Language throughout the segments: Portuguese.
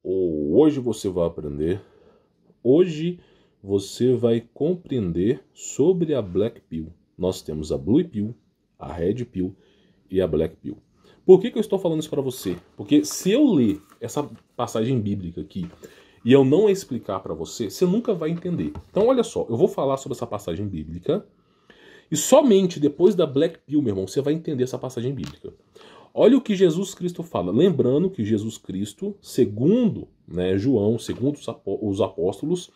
Hoje você vai aprender, hoje você vai compreender sobre a Black Pill. Nós temos a Blue Pill, a Red Pill e a Black Pill. Por que eu estou falando isso para você? Porque se eu ler essa passagem bíblica aqui e eu não explicar para você, você nunca vai entender. Então olha só, eu vou falar sobre essa passagem bíblica e somente depois da Black Pill, meu irmão, você vai entender essa passagem bíblica. Olha o que Jesus Cristo fala. Lembrando que Jesus Cristo, segundo João, segundo os apóstolos,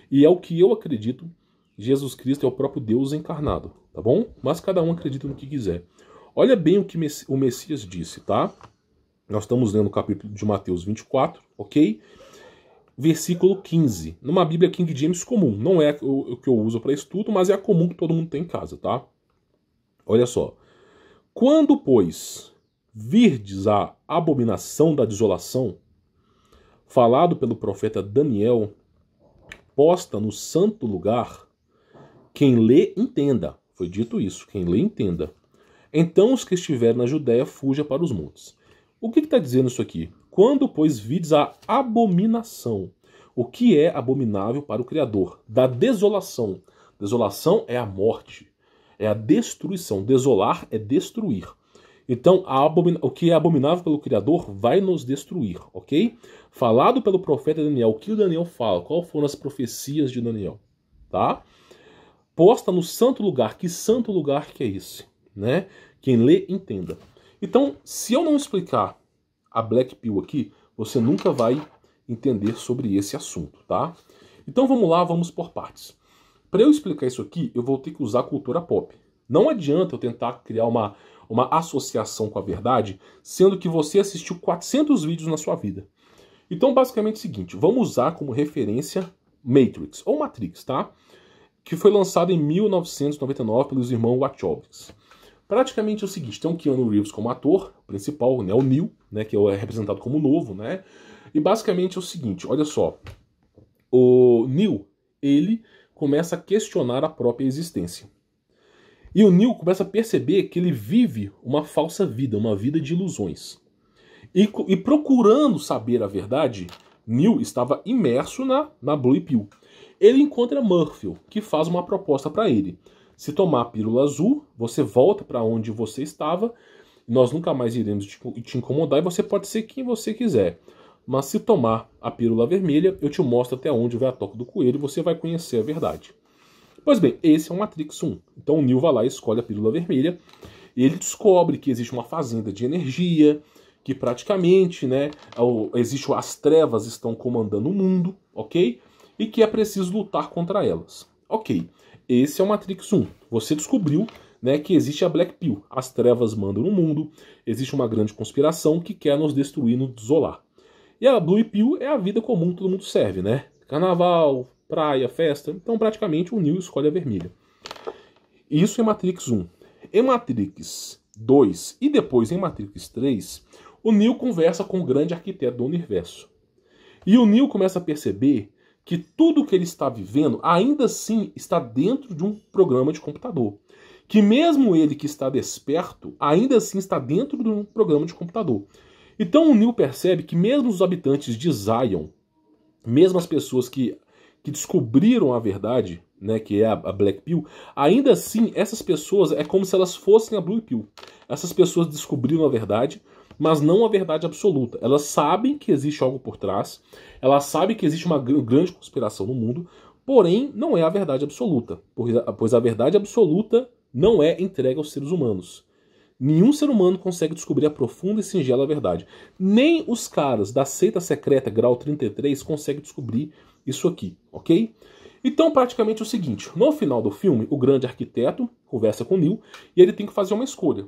e é o que eu acredito, Jesus Cristo é o próprio Deus encarnado, tá bom? Mas cada um acredita no que quiser. Olha bem o que o Messias disse, tá? Nós estamos lendo o capítulo de Mateus 24, ok? Versículo 15. Numa Bíblia King James comum. Não é o que eu uso para estudo, mas é a comum que todo mundo tem em casa, tá? Olha só. Quando, pois, virdes a abominação da desolação, falado pelo profeta Daniel, posta no santo lugar, quem lê, entenda. Foi dito isso, quem lê, entenda. Então os que estiverem na Judéia, fuja para os montes. O que está dizendo isso aqui? Quando, pois, vides a abominação. O que é abominável para o Criador? Da desolação. Desolação é a morte, é a destruição. Desolar é destruir. Então, o que é abominável pelo Criador vai nos destruir, ok? Falado pelo profeta Daniel, o que o Daniel fala? Quais foram as profecias de Daniel? Tá? Posta no santo lugar. Que santo lugar que é esse? Né? Quem lê, entenda. Então, se eu não explicar a Black Pill aqui, você nunca vai entender sobre esse assunto, tá? Então vamos lá, vamos por partes. Para eu explicar isso aqui, eu vou ter que usar cultura pop. Não adianta eu tentar criar uma associação com a verdade, sendo que você assistiu 400 vídeos na sua vida. Então, basicamente é o seguinte, vamos usar como referência Matrix, ou Matrix, tá? Que foi lançado em 1999 pelos irmãos Wachowski. Praticamente é o seguinte, tem o Keanu Reeves como ator principal, né, o Neo, né, que é representado como novo, né? E basicamente é o seguinte, olha só, o Neo, ele começa a questionar a própria existência. E o Neo começa a perceber que ele vive uma falsa vida, uma vida de ilusões. E procurando saber a verdade, Neo estava imerso na Blue Pill. Ele encontra Murphy, que faz uma proposta para ele. Se tomar a pílula azul, você volta para onde você estava, nós nunca mais iremos te incomodar e você pode ser quem você quiser. Mas se tomar a pílula vermelha, eu te mostro até onde vai a toca do coelho e você vai conhecer a verdade. Pois bem, esse é o Matrix 1. Então o Neo vai lá e escolhe a pílula vermelha e ele descobre que existe uma fazenda de energia, que praticamente, as trevas estão comandando o mundo, ok? E que é preciso lutar contra elas. Ok, esse é o Matrix 1. Você descobriu, que existe a Black Pill. As trevas mandam no mundo, existe uma grande conspiração que quer nos destruir, nos desolar. E a Blue Pill é a vida comum que todo mundo serve, né? Carnaval, praia, festa. Então praticamente o Neo escolhe a vermelha. Isso é Matrix 1. Em Matrix 2 e depois em Matrix 3, o Neo conversa com o grande arquiteto do universo. E o Neo começa a perceber que tudo que ele está vivendo ainda assim está dentro de um programa de computador. Que mesmo ele que está desperto, ainda assim está dentro de um programa de computador. Então o Neo percebe que mesmo os habitantes de Zion, mesmo as pessoas que descobriram a verdade, que é a Black Pill, ainda assim essas pessoas é como se elas fossem a Blue Pill. Essas pessoas descobriram a verdade, mas não a verdade absoluta. Elas sabem que existe algo por trás, elas sabem que existe uma grande conspiração no mundo, porém não é a verdade absoluta, pois a verdade absoluta não é entregue aos seres humanos. Nenhum ser humano consegue descobrir a profunda e singela verdade. Nem os caras da seita secreta Grau 33 conseguem descobrir isso aqui, ok? Então praticamente é o seguinte, no final do filme, o grande arquiteto conversa com o Neo e ele tem que fazer uma escolha.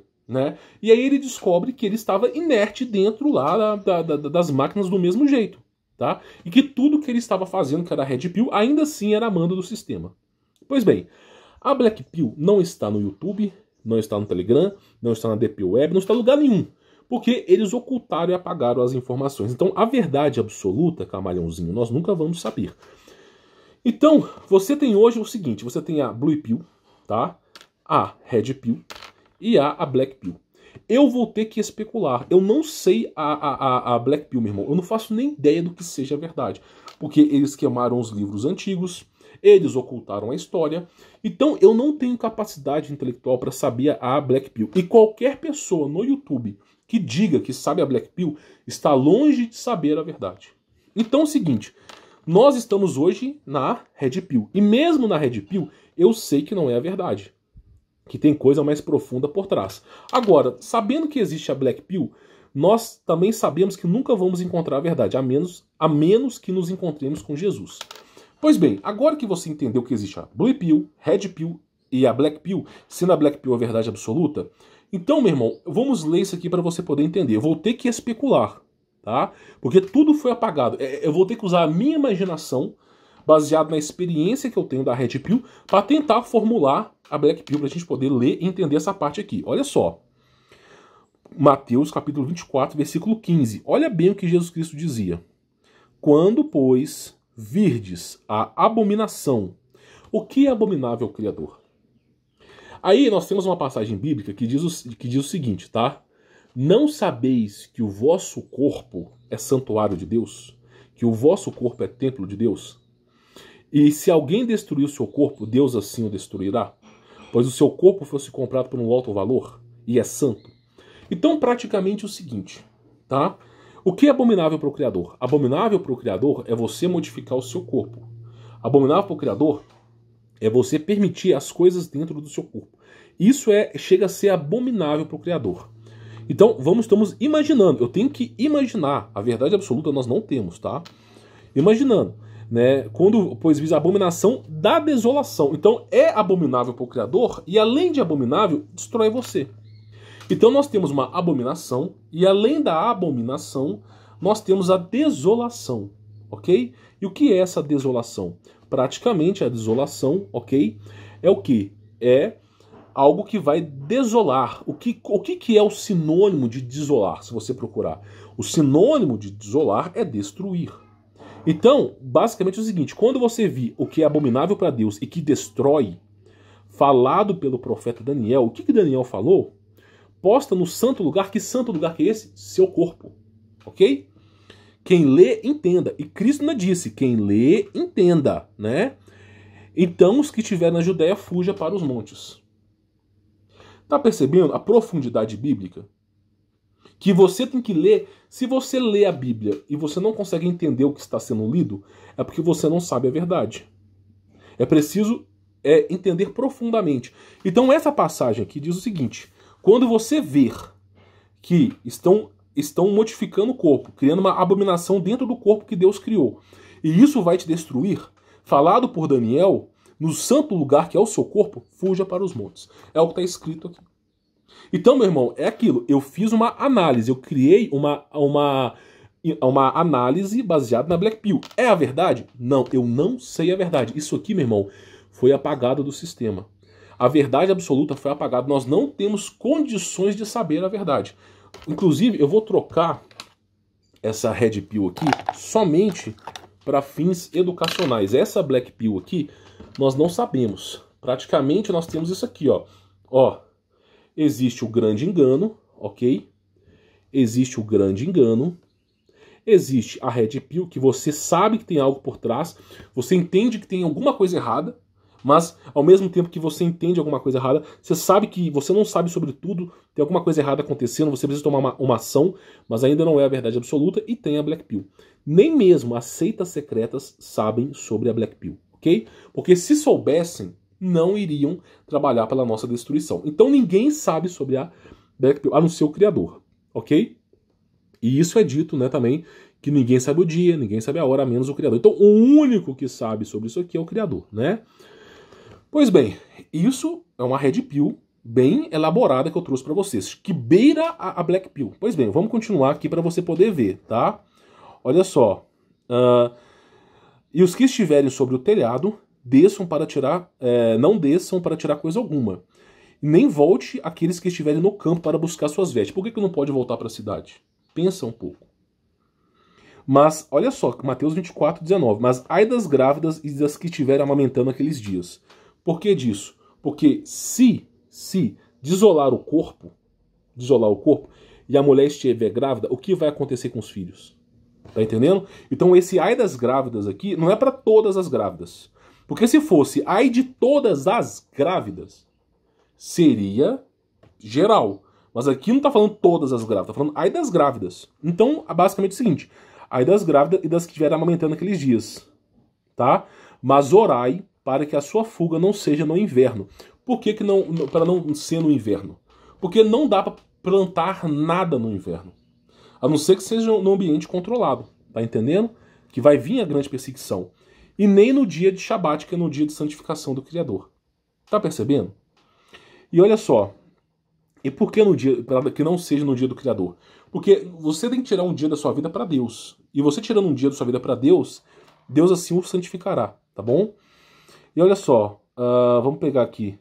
E aí ele descobre que ele estava inerte dentro lá das máquinas do mesmo jeito, tá? E que tudo que ele estava fazendo, que era a Red Pill, ainda assim era mando do sistema. Pois bem, a Black Pill não está no YouTube, não está no Telegram, não está na Deep Web, não está em lugar nenhum, porque eles ocultaram e apagaram as informações. Então a verdade absoluta, camaleãozinho, nós nunca vamos saber. Então, você tem hoje o seguinte, você tem a Blue Pill, tá? A Red Pill e a Black Pill. eu vou ter que especular. Eu não sei a Black Pill, meu irmão. Eu não faço nem ideia do que seja verdade. Porque eles queimaram os livros antigos, eles ocultaram a história. Então eu não tenho capacidade intelectual para saber a Black Pill. E qualquer pessoa no YouTube que diga que sabe a Black Pill está longe de saber a verdade. Então é o seguinte, nós estamos hoje na Red Pill. E mesmo na Red Pill, eu sei que não é a verdade. Que tem coisa mais profunda por trás. Agora, sabendo que existe a Black Pill, nós também sabemos que nunca vamos encontrar a verdade, a menos que nos encontremos com Jesus. Pois bem, agora que você entendeu que existe a Blue Pill, Red Pill e a Black Pill, sendo a Black Pill a verdade absoluta, então, meu irmão, vamos ler isso aqui para você poder entender. Eu vou ter que especular, tá? Porque tudo foi apagado. Eu vou ter que usar a minha imaginação, baseado na experiência que eu tenho da Red Pill, para tentar formular a Black Pill, para a gente poder ler e entender essa parte aqui. Olha só. Mateus capítulo 24, versículo 15. Olha bem o que Jesus Cristo dizia. Quando, pois, virdes a abominação. O que é abominável ao Criador? Aí nós temos uma passagem bíblica que diz o seguinte, tá? Não sabeis que o vosso corpo é santuário de Deus? Que o vosso corpo é templo de Deus? E se alguém destruir o seu corpo, Deus assim o destruirá? Pois o seu corpo fosse comprado por um alto valor e é santo. Então, praticamente o seguinte, tá? O que é abominável para o Criador? Abominável para o Criador é você modificar o seu corpo. Abominável para o Criador é você permitir as coisas dentro do seu corpo. Isso chega a ser abominável para o Criador. Então, estamos imaginando. Eu tenho que imaginar. A verdade absoluta nós não temos, tá? Imaginando. Né, quando, pois visa a abominação da desolação. Então é abominável para o Criador e além de abominável, destrói você. Então nós temos uma abominação e além da abominação, nós temos a desolação, ok? E o que é essa desolação? Praticamente a desolação, ok? É o que? É algo que vai desolar. O que é o sinônimo de desolar, se você procurar? O sinônimo de desolar é destruir. Então, basicamente é o seguinte, quando você vir o que é abominável para Deus e que destrói, falado pelo profeta Daniel, o que Daniel falou? Posta no santo lugar, que santo lugar que é esse? Seu corpo, ok? Quem lê, entenda. E Cristo não disse, quem lê, entenda, né? Então, os que estiverem na Judéia, fuja para os montes. Tá percebendo a profundidade bíblica? Que você tem que ler. Se você lê a Bíblia e você não consegue entender o que está sendo lido, é porque você não sabe a verdade. É preciso entender profundamente. Então essa passagem aqui diz o seguinte, quando você ver que estão modificando o corpo, criando uma abominação dentro do corpo que Deus criou, e isso vai te destruir, falado por Daniel, no santo lugar que é o seu corpo, fuja para os montes. É o que está escrito aqui. Então, meu irmão, é aquilo. Eu fiz uma análise, eu criei uma análise baseada na Black Pill. É a verdade? Não, eu não sei a verdade. Isso aqui, meu irmão, foi apagado do sistema. A verdade absoluta foi apagada. Nós não temos condições de saber a verdade. Inclusive, eu vou trocar essa Red Pill aqui somente para fins educacionais. Essa Black Pill aqui, nós não sabemos. Praticamente, nós temos isso aqui, ó. Ó. Existe o grande engano, ok? Existe o grande engano. Existe a Red Pill, que você sabe que tem algo por trás. Você entende que tem alguma coisa errada. Mas, ao mesmo tempo que você entende alguma coisa errada, você sabe que você não sabe sobre tudo. Tem alguma coisa errada acontecendo. Você precisa tomar uma ação. Mas ainda não é a verdade absoluta. E tem a Black Pill. Nem mesmo as seitas secretas sabem sobre a Black Pill, ok? Porque se soubessem, não iriam trabalhar pela nossa destruição. Então ninguém sabe sobre a Black Pill, a não ser o Criador, ok? E isso é dito, né, também, que ninguém sabe o dia, ninguém sabe a hora, a menos o Criador. Então o único que sabe sobre isso aqui é o Criador, né? Pois bem, isso é uma Red Pill bem elaborada que eu trouxe para vocês, que beira a Black Pill. Pois bem, vamos continuar aqui para você poder ver, tá? Olha só. E os que estiverem sobre o telhado, desçam para tirar, não desçam para tirar coisa alguma. Nem volte aqueles que estiverem no campo para buscar suas vestes. Por que não pode voltar para a cidade? Pensa um pouco. Mas, olha só, Mateus 24, 19. Mas ai das grávidas e das que estiverem amamentando aqueles dias. Por que disso? Porque se desolar o corpo, de isolar o corpo, e a mulher estiver grávida, o que vai acontecer com os filhos? Tá entendendo? Então esse ai das grávidas aqui não é para todas as grávidas. Porque se fosse ai de todas as grávidas, seria geral. Mas aqui não tá falando todas as grávidas, tá falando ai das grávidas. Então, basicamente é o seguinte, ai das grávidas e das que estiverem amamentando naqueles dias. Tá? Mas orai para que a sua fuga não seja no inverno. Por que não, para não ser no inverno? Porque não dá para plantar nada no inverno. A não ser que seja num ambiente controlado. Tá entendendo? Que vai vir a grande perseguição. E nem no dia de Shabat, que é no dia de santificação do Criador. Tá percebendo? E olha só. E por que no dia, para que não seja no dia do Criador? Porque você tem que tirar um dia da sua vida para Deus. E você tirando um dia da sua vida para Deus, Deus assim o santificará. Tá bom? E olha só. Vamos pegar aqui.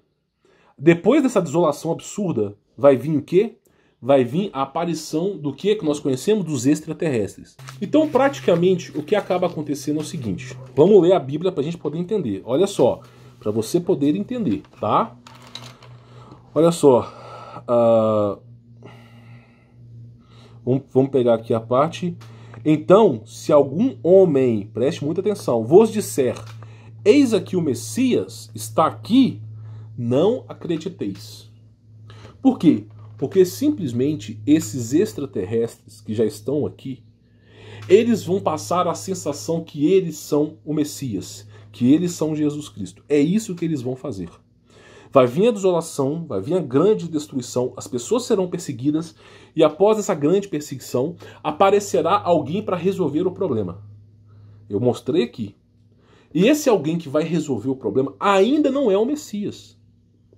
Depois dessa desolação absurda, vai vir o quê? Vai vir a aparição do que nós conhecemos dos extraterrestres. Então, praticamente, o que acaba acontecendo é o seguinte. Vamos ler a Bíblia para a gente poder entender. Olha só, para você poder entender, tá? Olha só. Vamos pegar aqui a parte. Então, se algum homem, preste muita atenção, vos disser, eis aqui o Messias, está aqui, não acrediteis. Por quê? Porque simplesmente esses extraterrestres que já estão aqui, eles vão passar a sensação que eles são o Messias, que eles são Jesus Cristo. É isso que eles vão fazer. Vai vir a desolação, vai vir a grande destruição, as pessoas serão perseguidas e após essa grande perseguição aparecerá alguém para resolver o problema. Eu mostrei aqui. E esse alguém que vai resolver o problema ainda não é o Messias.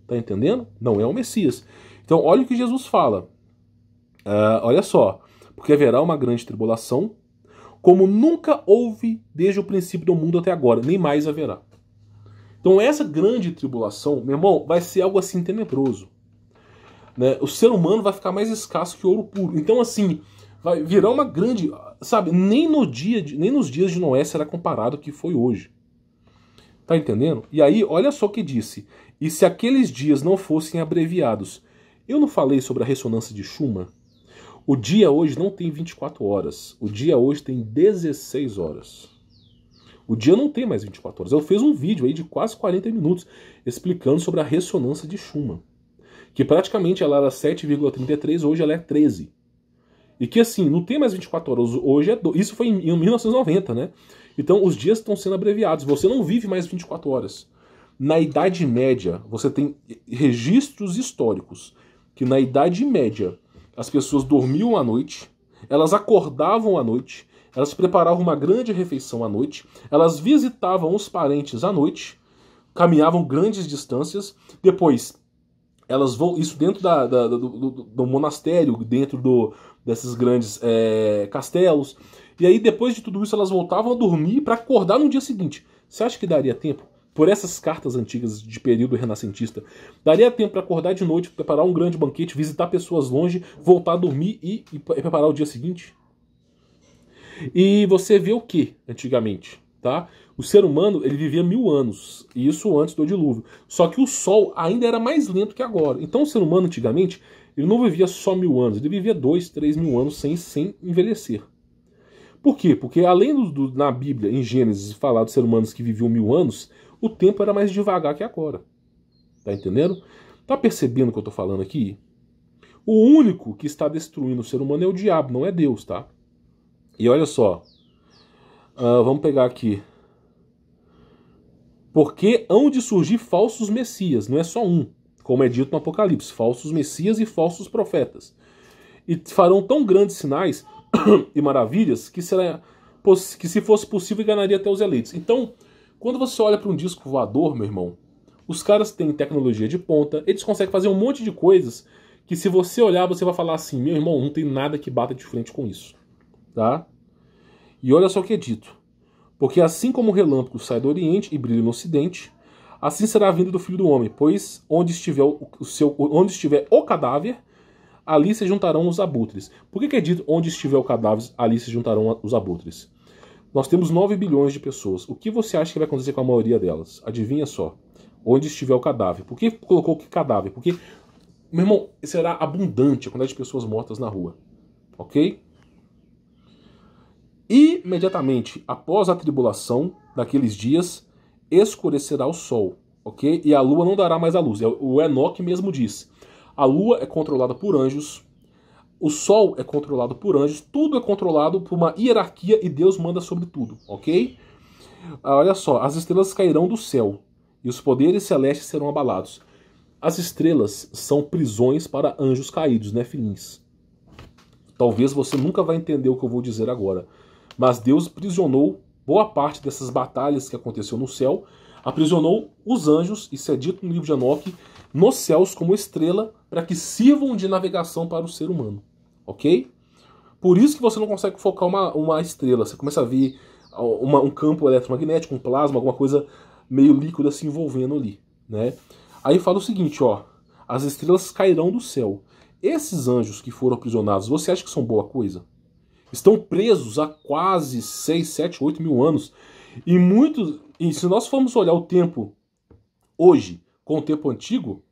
Tá entendendo? Não é o Messias. Então, olha o que Jesus fala. Olha só. Porque haverá uma grande tribulação, como nunca houve desde o princípio do mundo até agora, nem mais haverá. Então, essa grande tribulação, meu irmão, vai ser algo assim tenebroso. Né? O ser humano vai ficar mais escasso que ouro puro. Então, assim, vai virar uma grande... Sabe, nem nos dias de Noé será comparado ao que foi hoje. Tá entendendo? E aí, olha só o que disse. E se aqueles dias não fossem abreviados... Eu não falei sobre a ressonância de Schumann? O dia hoje não tem 24 horas. O dia hoje tem 16 horas. O dia não tem mais 24 horas. Eu fiz um vídeo aí de quase 40 minutos explicando sobre a ressonância de Schumann. Que praticamente ela era 7,33, hoje ela é 13. E que assim, não tem mais 24 horas. Hoje é isso foi em 1990, né? Então os dias estão sendo abreviados. Você não vive mais 24 horas. Na Idade Média, você tem registros históricos que na Idade Média as pessoas dormiam à noite, elas acordavam à noite, elas preparavam uma grande refeição à noite, elas visitavam os parentes à noite, caminhavam grandes distâncias, depois elas vão, isso dentro do monastério, dentro desses grandes castelos, e aí depois de tudo isso elas voltavam a dormir para acordar no dia seguinte. Você acha que daria tempo? Por essas cartas antigas de período renascentista, daria tempo para acordar de noite, preparar um grande banquete, visitar pessoas longe, voltar a dormir e preparar o dia seguinte? E você vê o que antigamente? Tá? O ser humano ele vivia 1000 anos, e isso antes do dilúvio. Só que o Sol ainda era mais lento que agora. Então o ser humano antigamente ele não vivia só 1000 anos, ele vivia 2, 3 mil anos sem envelhecer. Por quê? Porque além na Bíblia, em Gênesis, falar dos seres humanos que viviam 1000 anos, o tempo era mais devagar que agora. Tá entendendo? Tá percebendo o que eu tô falando aqui? O único que está destruindo o ser humano é o diabo, não é Deus, tá? E olha só. Vamos pegar aqui. Porque hão de surgir falsos messias, não é só um, como é dito no Apocalipse, falsos messias e falsos profetas. E farão tão grandes sinais e maravilhas que se fosse possível enganaria até os eleitos. Então, quando você olha para um disco voador, meu irmão, os caras têm tecnologia de ponta, eles conseguem fazer um monte de coisas que se você olhar, você vai falar assim, meu irmão, não tem nada que bata de frente com isso. Tá? E olha só o que é dito. Porque assim como o relâmpago sai do Oriente e brilha no Ocidente, assim será a vinda do Filho do Homem, pois onde estiver o cadáver, ali se juntarão os abutres. Por que é dito onde estiver o cadáver, ali se juntarão os abutres? Nós temos 9 bilhões de pessoas. O que você acha que vai acontecer com a maioria delas? Adivinha só. Onde estiver o cadáver. Por que colocou que cadáver? Porque Meu irmão, será abundante a quantidade de pessoas mortas na rua. Ok? Imediatamente após a tribulação daqueles dias, escurecerá o sol, ok? E a lua não dará mais a luz. O Enoque mesmo diz. A lua é controlada por anjos, o sol é controlado por anjos, tudo é controlado por uma hierarquia e Deus manda sobre tudo, ok? Olha só, as estrelas cairão do céu e os poderes celestes serão abalados. As estrelas são prisões para anjos caídos, né, filhinhos? Talvez você nunca vai entender o que eu vou dizer agora. Mas Deus aprisionou boa parte dessas batalhas que aconteceu no céu, aprisionou os anjos, isso é dito no livro de Enoque, nos céus como estrela, para que sirvam de navegação para o ser humano. Ok? Por isso que você não consegue focar uma estrela. Você começa a ver um campo eletromagnético, um plasma, alguma coisa meio líquida se envolvendo ali. Né? Aí fala o seguinte, ó, as estrelas cairão do céu. Esses anjos que foram aprisionados, você acha que são boa coisa? Estão presos há quase 6, 7, 8 mil anos. E se nós formos olhar o tempo hoje com o tempo antigo,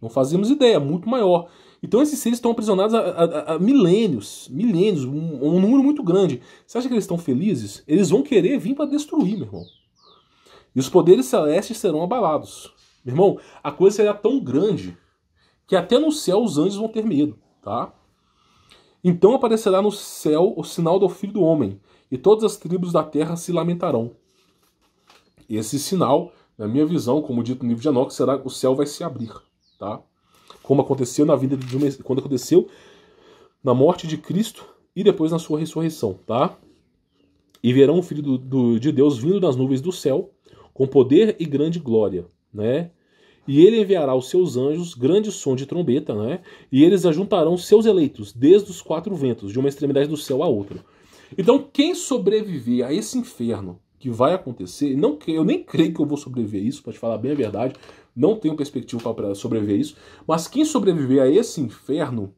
não fazemos ideia, muito maior. Então esses seres estão aprisionados há milênios, um número muito grande. Você acha que eles estão felizes? Eles vão querer vir para destruir, meu irmão. E os poderes celestes serão abalados. Meu irmão, a coisa será tão grande que até no céu os anjos vão ter medo, tá? Então aparecerá no céu o sinal do Filho do Homem, e todas as tribos da terra se lamentarão. Esse sinal, na minha visão, como dito no livro de Enoque, será que o céu vai se abrir, tá? Como aconteceu na vida quando aconteceu na morte de Cristo e depois na sua ressurreição, tá? E verão o Filho de Deus vindo das nuvens do céu, com poder e grande glória, né? E ele enviará os seus anjos, grande som de trombeta, né? E eles ajuntarão seus eleitos, desde os 4 ventos, de uma extremidade do céu à outra. Então, quem sobreviver a esse inferno que vai acontecer, eu nem creio que eu vou sobreviver a isso, para te falar bem a verdade, não tenho perspectiva para sobreviver a isso, mas quem sobreviver a esse inferno,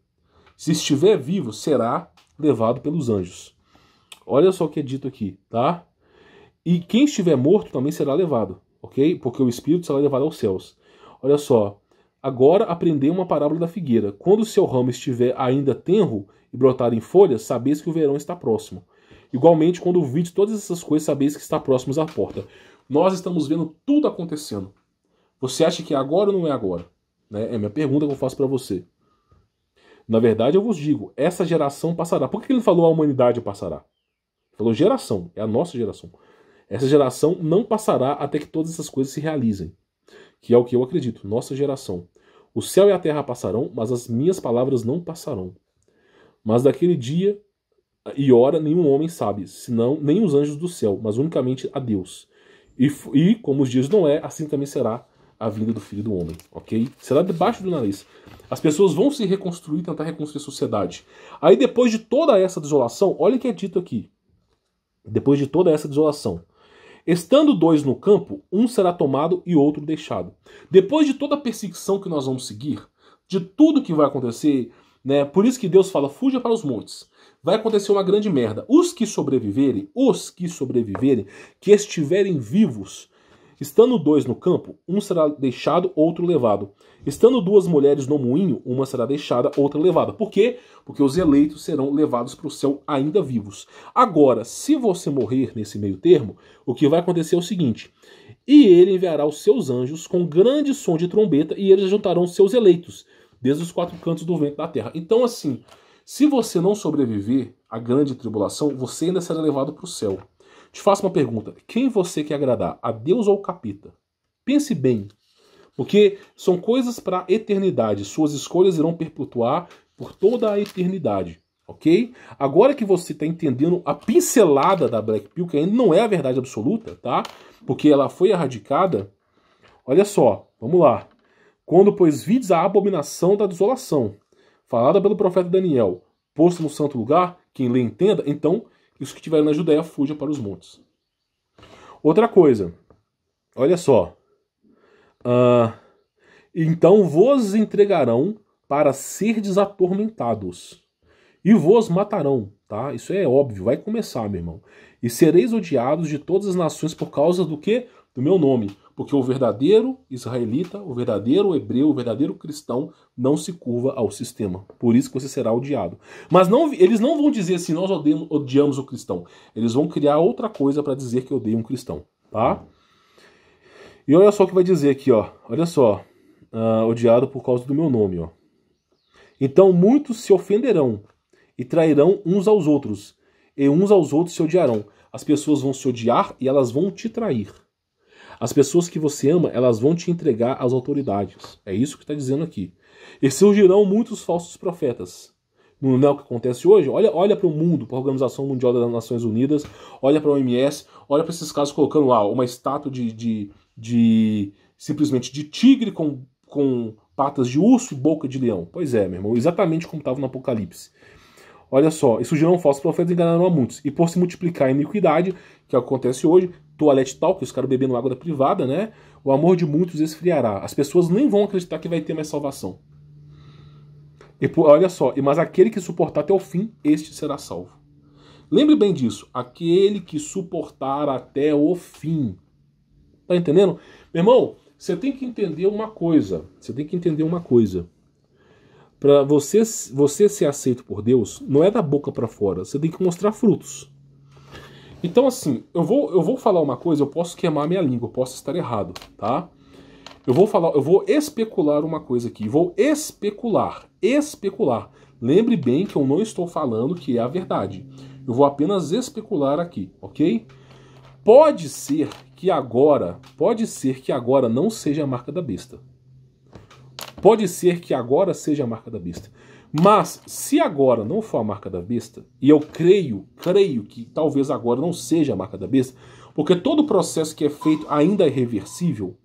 se estiver vivo, será levado pelos anjos. Olha só o que é dito aqui, tá? E quem estiver morto também será levado, ok? Porque o espírito será levado aos céus. Olha só, agora aprendei uma parábola da figueira. Quando o seu ramo estiver ainda tenro e brotar em folhas, sabeis que o verão está próximo. Igualmente, quando ouvides todas essas coisas, sabeis que está próximos à porta. Nós estamos vendo tudo acontecendo. Você acha que é agora ou não é agora? Né? É a minha pergunta que eu faço para você. Na verdade, eu vos digo, essa geração passará. Por que ele falou a humanidade passará? Ele falou geração, é a nossa geração. Essa geração não passará até que todas essas coisas se realizem. Que é o que eu acredito, nossa geração. O céu e a terra passarão, mas as minhas palavras não passarão. Mas daquele dia e hora nenhum homem sabe, senão nem os anjos do céu, mas unicamente a Deus. E como os dias de Noé, assim também será a vinda do Filho do Homem, ok? Será debaixo do nariz. As pessoas vão se reconstruir, tentar reconstruir a sociedade. Aí depois de toda essa desolação, olha o que é dito aqui. Depois de toda essa desolação, estando 2 no campo, um será tomado e outro deixado. Depois de toda a perseguição que nós vamos seguir, de tudo que vai acontecer, né? Por isso que Deus fala, fuja para os montes. Vai acontecer uma grande merda. Os que sobreviverem, que estiverem vivos, estando 2 no campo, um será deixado, outro levado. Estando 2 mulheres no moinho, uma será deixada, outra levada. Por quê? Porque os eleitos serão levados para o céu ainda vivos. Agora, se você morrer nesse meio termo, o que vai acontecer é o seguinte: e ele enviará os seus anjos com grande som de trombeta, e eles juntarão os seus eleitos, desde os 4 cantos do vento da terra. Então, assim, se você não sobreviver à grande tribulação, você ainda será levado para o céu. Te faço uma pergunta: quem você quer agradar, a Deus ou o capeta? Pense bem, porque são coisas para a eternidade. Suas escolhas irão perpetuar por toda a eternidade, ok? Agora que você está entendendo a pincelada da Black Pill, que ainda não é a verdade absoluta, tá? Porque ela foi erradicada. Olha só, vamos lá. Quando, pois, vides a abominação da desolação, falada pelo profeta Daniel, posto no santo lugar, quem lê entenda, então os que estiverem na Judéia fujam para os montes. Outra coisa, olha só. Então vos entregarão para serdes atormentados, e vos matarão, tá? Isso é óbvio, vai começar, meu irmão. E sereis odiados de todas as nações por causa do quê? Do meu nome. Porque o verdadeiro israelita, o verdadeiro hebreu, o verdadeiro cristão não se curva ao sistema. Por isso que você será odiado. Mas não, eles não vão dizer assim, nós odiamos o cristão. Eles vão criar outra coisa para dizer que odeiam um cristão, tá? E olha só o que vai dizer aqui, ó. Olha só. Odiado por causa do meu nome, ó. Então muitos se ofenderão e trairão uns aos outros, e uns aos outros se odiarão. As pessoas vão se odiar e elas vão te trair. As pessoas que você ama, elas vão te entregar às autoridades. É isso que está dizendo aqui. E surgirão muitos falsos profetas. Não é o que acontece hoje? Olha para o mundo, para a Organização Mundial das Nações Unidas, olha para a OMS, olha para esses casos colocando lá uma estátua simplesmente de tigre com patas de urso e boca de leão. Pois é, meu irmão, exatamente como estava no Apocalipse. Olha só, e surgirão falsos profetas e enganarão a muitos. E por se multiplicar a iniquidade, que é o que acontece hoje, toalete talk, os caras bebendo água da privada, né? O amor de muitos esfriará. As pessoas nem vão acreditar que vai ter mais salvação. E olha só, mas aquele que suportar até o fim, este será salvo. Lembre bem disso, aquele que suportar até o fim. Tá entendendo? Meu irmão, você tem que entender uma coisa. Para você ser aceito por Deus, não é da boca para fora. Você tem que mostrar frutos. Então, assim, eu vou falar uma coisa, eu posso queimar minha língua, eu posso estar errado, tá? Eu vou especular uma coisa aqui. Vou especular. Lembre bem que eu não estou falando que é a verdade. Eu vou apenas especular aqui, ok? Pode ser que agora não seja a marca da besta. Pode ser que agora seja a marca da besta. Mas, se agora não for a marca da besta, e eu creio que talvez agora não seja a marca da besta, porque todo o processo que é feito ainda é reversível,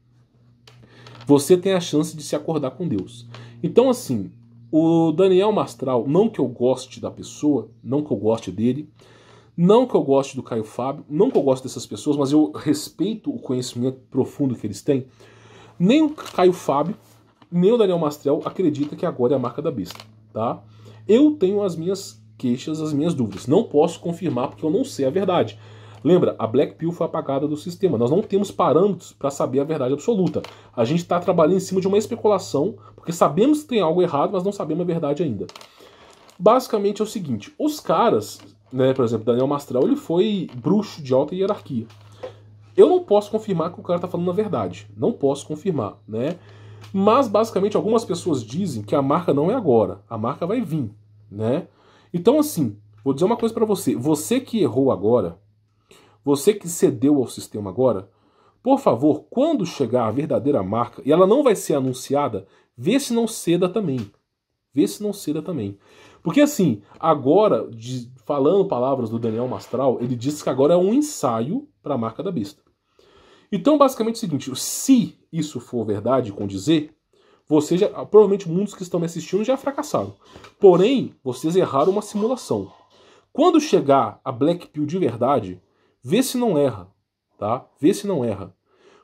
você tem a chance de se acordar com Deus. Então, assim, o Daniel Mastral, não que eu goste da pessoa, não que eu goste dele, não que eu goste do Caio Fábio, não que eu goste dessas pessoas, mas eu respeito o conhecimento profundo que eles têm. Nem o Caio Fábio, nem o Daniel Mastral acredita que agora é a marca da besta, tá? Eu tenho as minhas queixas, as minhas dúvidas. Não posso confirmar porque eu não sei a verdade. Lembra, a Black Pill foi apagada do sistema. Nós não temos parâmetros para saber a verdade absoluta. A gente está trabalhando em cima de uma especulação, porque sabemos que tem algo errado, mas não sabemos a verdade ainda. Basicamente é o seguinte, os caras, né, por exemplo, Daniel Mastral, ele foi bruxo de alta hierarquia. Eu não posso confirmar que o cara está falando a verdade. Não posso confirmar, né? Mas, basicamente, algumas pessoas dizem que a marca não é agora. A marca vai vir, né? Então, assim, vou dizer uma coisa para você. Você que errou agora, você que cedeu ao sistema agora, por favor, quando chegar a verdadeira marca, e ela não vai ser anunciada, vê se não ceda também. Vê se não ceda também. Porque, assim, agora, falando palavras do Daniel Mastral, ele disse que agora é um ensaio para a marca da besta. Então, basicamente é o seguinte, se isso for verdade, condizer, vocês já, provavelmente muitos que estão me assistindo já fracassaram. Porém, vocês erraram uma simulação. Quando chegar a Black Pill de verdade, vê se não erra, tá? Vê se não erra.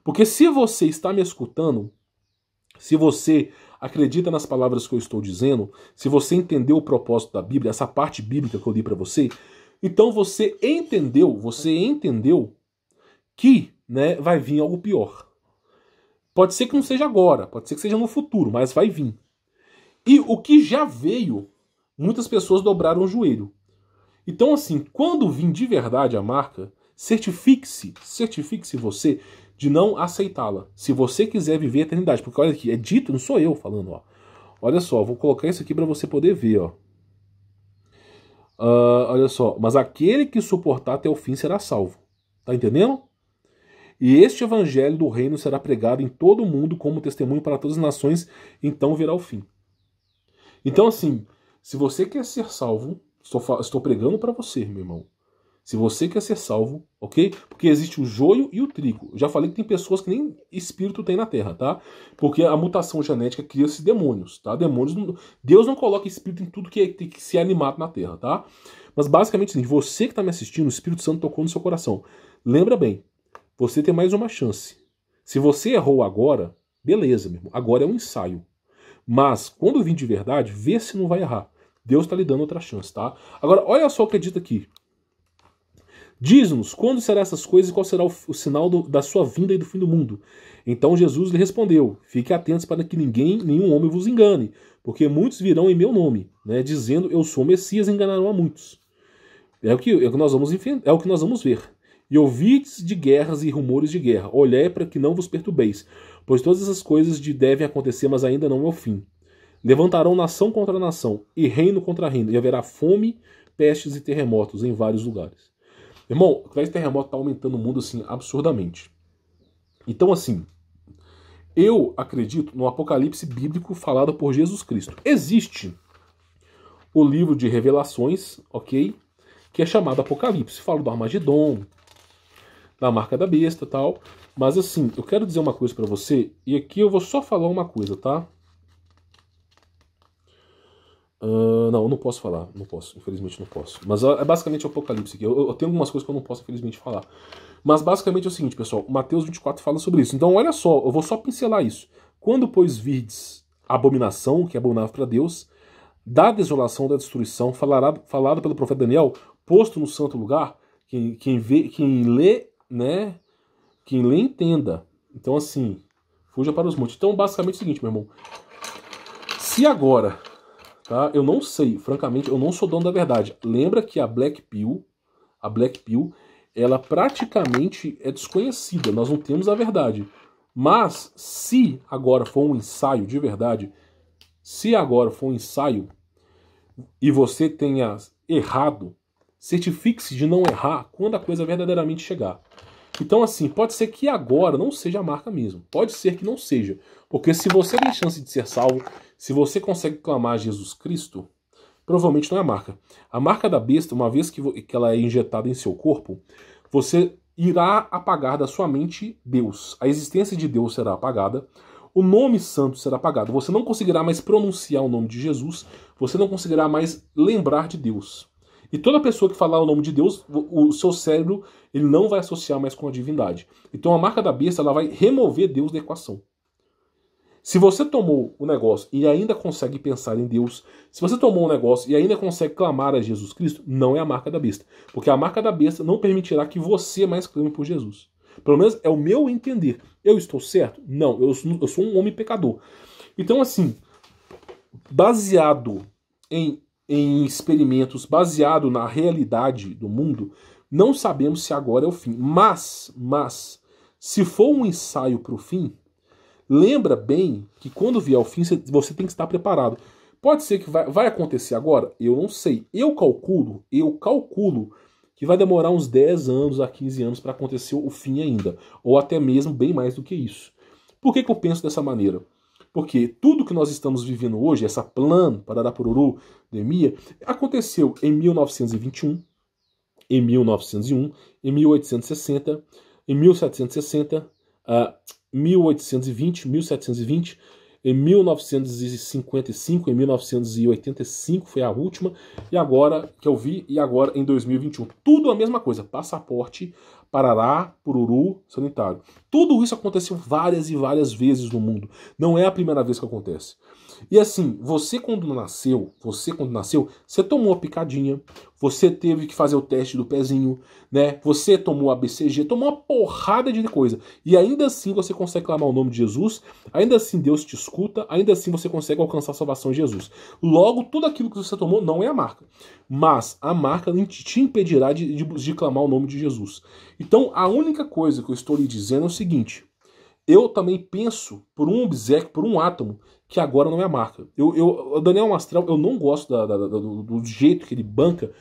Porque se você está me escutando, se você acredita nas palavras que eu estou dizendo, se você entendeu o propósito da Bíblia, essa parte bíblica que eu li para você, então você entendeu que, né, vai vir algo pior. Pode ser que não seja agora, pode ser que seja no futuro, mas vai vir. E o que já veio, muitas pessoas dobraram o joelho. Então, assim, quando vir de verdade a marca, certifique-se você de não aceitá-la. Se você quiser viver a eternidade, porque olha aqui, é dito, não sou eu falando, ó. Olha só, vou colocar isso aqui para você poder ver, ó. Olha só, mas aquele que suportar até o fim será salvo. Tá entendendo? E este evangelho do reino será pregado em todo o mundo como testemunho para todas as nações, então virá o fim. Então, assim, se você quer ser salvo, estou pregando para você, meu irmão. Se você quer ser salvo, ok? Porque existe o joio e o trigo. Eu já falei que tem pessoas que nem espírito tem na Terra, tá? Porque a mutação genética cria-se demônios, tá? Deus não coloca espírito em tudo que tem que ser animado na Terra, tá? Mas basicamente, assim, você que está me assistindo, o Espírito Santo tocou no seu coração. Lembra bem, você tem mais uma chance. Se você errou agora, beleza, meu irmão. Agora é um ensaio. Mas, quando vir de verdade, vê se não vai errar. Deus está lhe dando outra chance, tá? Agora, olha só o que é dito aqui. Diz-nos, quando serão essas coisas e qual será o sinal da sua vinda e do fim do mundo? Então Jesus lhe respondeu, fiquem atentos para que nenhum homem vos engane, porque muitos virão em meu nome, né, dizendo eu sou o Messias e enganarão a muitos. É o que nós vamos ver. E ouvides de guerras e rumores de guerra, olhai para que não vos perturbeis, pois todas essas coisas devem acontecer, mas ainda não é o fim. Levantarão nação contra nação, e reino contra reino, e haverá fome, pestes e terremotos em vários lugares. Irmão, o terremoto está aumentando o mundo assim absurdamente. Então, assim, eu acredito no apocalipse bíblico falado por Jesus Cristo. Existe o livro de Revelações, ok? Que é chamado Apocalipse. Fala do Armagedon, da marca da besta e tal. Mas assim, eu quero dizer uma coisa pra você, e aqui eu vou só falar uma coisa, tá? Não, eu não posso falar, não posso, infelizmente não posso. Mas é basicamente o Apocalipse aqui. Eu tenho algumas coisas que eu não posso, infelizmente, falar. Mas basicamente é o seguinte, pessoal, Mateus 24 fala sobre isso. Então, olha só, eu vou só pincelar isso. Quando, pois, virdes a abominação, que é abominável para Deus, da desolação, da destruição, falado pelo profeta Daniel, posto no santo lugar, quem lê, né, quem lê entenda. Então, assim, fuja para os montes. Então, basicamente é o seguinte, meu irmão. Se agora, tá, eu não sei, francamente, eu não sou dono da verdade. Lembra que a Black Pill, ela praticamente é desconhecida, nós não temos a verdade. Mas, se agora for um ensaio de verdade, se agora for um ensaio e você tenha errado, certifique-se de não errar quando a coisa verdadeiramente chegar. Então, assim, pode ser que agora não seja a marca mesmo. Pode ser que não seja. Porque se você tem chance de ser salvo, se você consegue clamar a Jesus Cristo, provavelmente não é a marca. A marca da besta, uma vez que ela é injetada em seu corpo, você irá apagar da sua mente Deus. A existência de Deus será apagada. O nome santo será apagado. Você não conseguirá mais pronunciar o nome de Jesus. Você não conseguirá mais lembrar de Deus. E toda pessoa que falar o nome de Deus, o seu cérebro ele não vai associar mais com a divindade. Então a marca da besta ela vai remover Deus da equação. Se você tomou o negócio e ainda consegue pensar em Deus, se você tomou o negócio e ainda consegue clamar a Jesus Cristo, não é a marca da besta. Porque a marca da besta não permitirá que você mais clame por Jesus. Pelo menos é o meu entender. Eu estou certo? Não, eu sou um homem pecador. Então assim, baseado em experimentos, baseado na realidade do mundo, não sabemos se agora é o fim. Mas, se for um ensaio para o fim, lembra bem que quando vier o fim, você tem que estar preparado. Pode ser que vai acontecer agora? Eu não sei. Eu calculo que vai demorar uns 10 anos a 15 anos para acontecer o fim ainda. Ou até mesmo bem mais do que isso. Por que eu penso dessa maneira? Porque tudo que nós estamos vivendo hoje, essa plan, Pararapururu, Demia, aconteceu em 1921, em 1901, em 1860, em 1760, 1820, 1720, em 1955, em 1985 foi a última, e agora que eu vi, e agora em 2021. Tudo a mesma coisa, passaporte, Parará, Pururu, sanitário. Tudo isso aconteceu várias e várias vezes no mundo. Não é a primeira vez que acontece. E assim, você quando nasceu, você tomou a picadinha, você teve que fazer o teste do pezinho, né? Você tomou a BCG, tomou uma porrada de coisa. E ainda assim você consegue clamar o nome de Jesus, ainda assim Deus te escuta, ainda assim você consegue alcançar a salvação de Jesus. Logo, tudo aquilo que você tomou não é a marca. Mas a marca te impedirá de clamar o nome de Jesus. Então, a única coisa que eu estou lhe dizendo é o seguinte: eu também penso, por um obséquio, por um átomo, que agora não é a marca. O Daniel Mastral, eu não gosto do jeito que ele banca,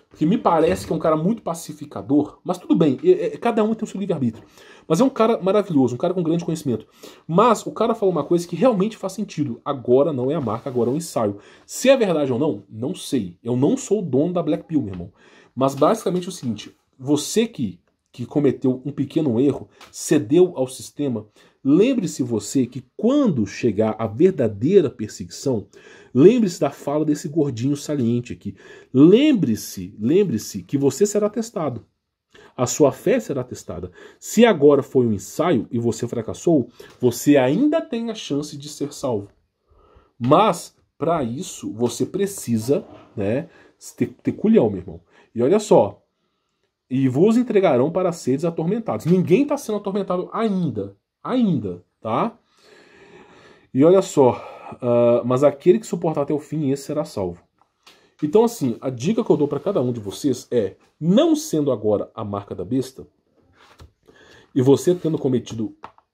porque me parece que é um cara muito pacificador, mas tudo bem, cada um tem o seu livre-arbítrio. Mas é um cara maravilhoso, um cara com grande conhecimento. Mas o cara falou uma coisa que realmente faz sentido. Agora não é a marca, agora é um ensaio. Se é verdade ou não, não sei. Eu não sou o dono da Black Pill, meu irmão. Mas basicamente é o seguinte, você que cometeu um pequeno erro, cedeu ao sistema, lembre-se você que quando chegar a verdadeira perseguição, lembre-se da fala desse gordinho saliente aqui. Lembre-se que você será testado. A sua fé será testada. Se agora foi um ensaio e você fracassou, você ainda tem a chance de ser salvo. Mas, para isso, você precisa, né, ter culhão, meu irmão. E olha só, e vos entregarão para seres atormentados. Ninguém está sendo atormentado ainda, tá? E olha só, mas aquele que suportar até o fim, esse será salvo. Então, assim, a dica que eu dou para cada um de vocês é, não sendo agora a marca da besta, e você tendo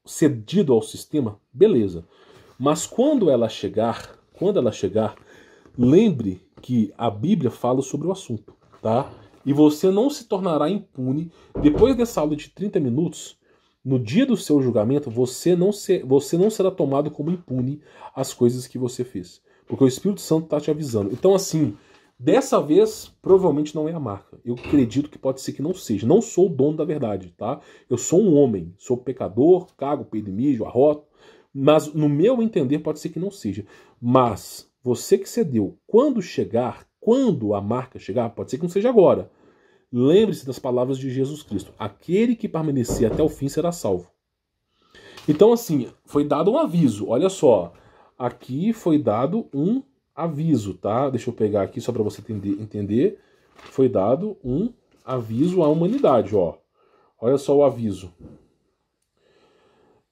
cedido ao sistema, beleza. Mas quando ela chegar, lembre que a Bíblia fala sobre o assunto, tá? E você não se tornará impune. Depois dessa aula de 30 minutos, no dia do seu julgamento, você não será tomado como impune as coisas que você fez. Porque o Espírito Santo está te avisando. Então, assim, dessa vez, provavelmente não é a marca. Eu acredito que pode ser que não seja. Não sou o dono da verdade, tá? Eu sou um homem, sou pecador, cago, peido e mijo, arroto. Mas, no meu entender, pode ser que não seja. Mas, você que cedeu, quando a marca chegar, pode ser que não seja agora. Lembre-se das palavras de Jesus Cristo. Aquele que permanecer até o fim será salvo. Então, assim, foi dado um aviso. Olha só. Aqui foi dado um aviso, tá? Deixa eu pegar aqui só para você entender. Foi dado um aviso à humanidade, ó. Olha só o aviso.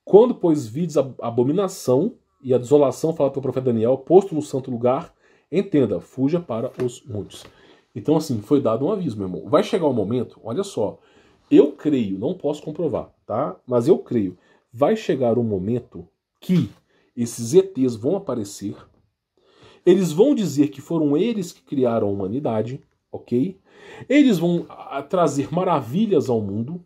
Quando, pois, vides a abominação e a desolação, fala pelo profeta Daniel, posto no santo lugar, entenda, fuja para os montes. Então, assim, foi dado um aviso, meu irmão. Vai chegar um momento, olha só, eu creio, não posso comprovar, tá? Mas eu creio, vai chegar um momento que esses ETs vão aparecer, eles vão dizer que foram eles que criaram a humanidade, ok? Eles vão trazer maravilhas ao mundo,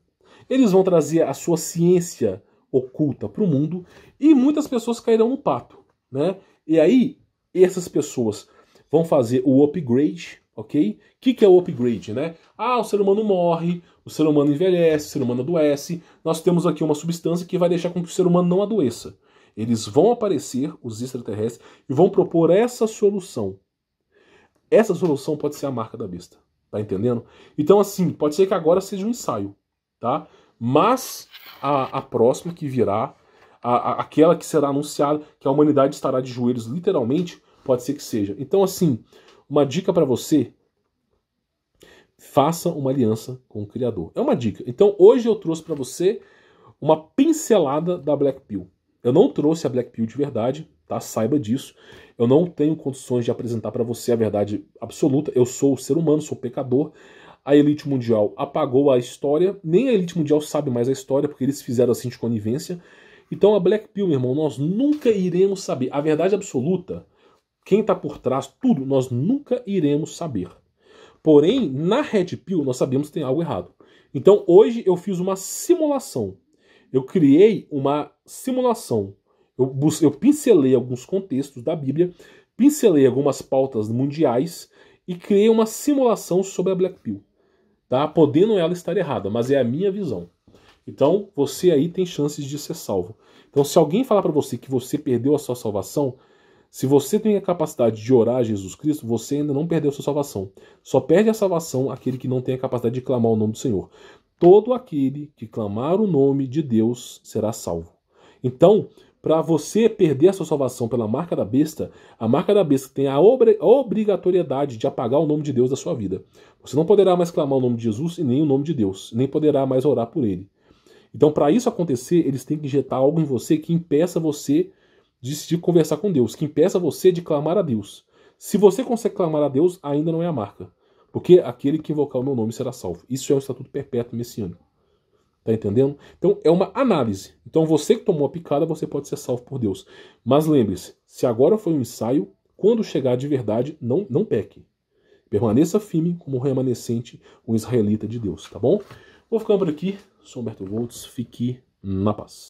eles vão trazer a sua ciência oculta para o mundo, e muitas pessoas cairão no pato, né? E aí, essas pessoas vão fazer o upgrade, ok? O que é o upgrade, né? O ser humano morre, o ser humano envelhece, o ser humano adoece. Nós temos aqui uma substância que vai deixar com que o ser humano não adoeça. Eles vão aparecer, os extraterrestres, e vão propor essa solução. Essa solução pode ser a marca da besta. Tá entendendo? Então, assim, pode ser que agora seja um ensaio, tá? Mas a próxima que virá, aquela que será anunciada, que a humanidade estará de joelhos literalmente, pode ser que seja. Então, assim, uma dica para você, faça uma aliança com o Criador. É uma dica. Então, hoje eu trouxe para você uma pincelada da Black Pill. Eu não trouxe a Black Pill de verdade, tá? Saiba disso. Eu não tenho condições de apresentar para você a verdade absoluta. Eu sou ser humano, sou pecador. A elite mundial apagou a história. Nem a elite mundial sabe mais a história, porque eles fizeram assim de conivência. Então a Black Pill, meu irmão, nós nunca iremos saber. A verdade absoluta, quem está por trás, tudo, nós nunca iremos saber. Porém, na Red Pill, nós sabemos que tem algo errado. Então, hoje eu fiz uma simulação. Eu criei uma simulação. Eu pincelei alguns contextos da Bíblia, pincelei algumas pautas mundiais e criei uma simulação sobre a Black Pill. Tá? Podendo ela estar errada, mas é a minha visão. Então, você aí tem chances de ser salvo. Então, se alguém falar para você que você perdeu a sua salvação, se você tem a capacidade de orar a Jesus Cristo, você ainda não perdeu a sua salvação. Só perde a salvação aquele que não tem a capacidade de clamar o nome do Senhor. Todo aquele que clamar o nome de Deus será salvo. Então, para você perder a sua salvação pela marca da besta, a marca da besta tem a obrigatoriedade de apagar o nome de Deus da sua vida. Você não poderá mais clamar o nome de Jesus e nem o nome de Deus, nem poderá mais orar por ele. Então, para isso acontecer, eles têm que injetar algo em você que impeça você de conversar com Deus, que impeça você de clamar a Deus. Se você consegue clamar a Deus, ainda não é a marca. Porque aquele que invocar o meu nome será salvo. Isso é um estatuto perpétuo messiânico. Tá entendendo? Então é uma análise. Então você que tomou a picada, você pode ser salvo por Deus. Mas lembre-se, se agora foi um ensaio, quando chegar de verdade, não peque. Permaneça firme como remanescente, um israelita de Deus, tá bom? Vou ficando por aqui. Sou Humberto Volts. Fique na paz.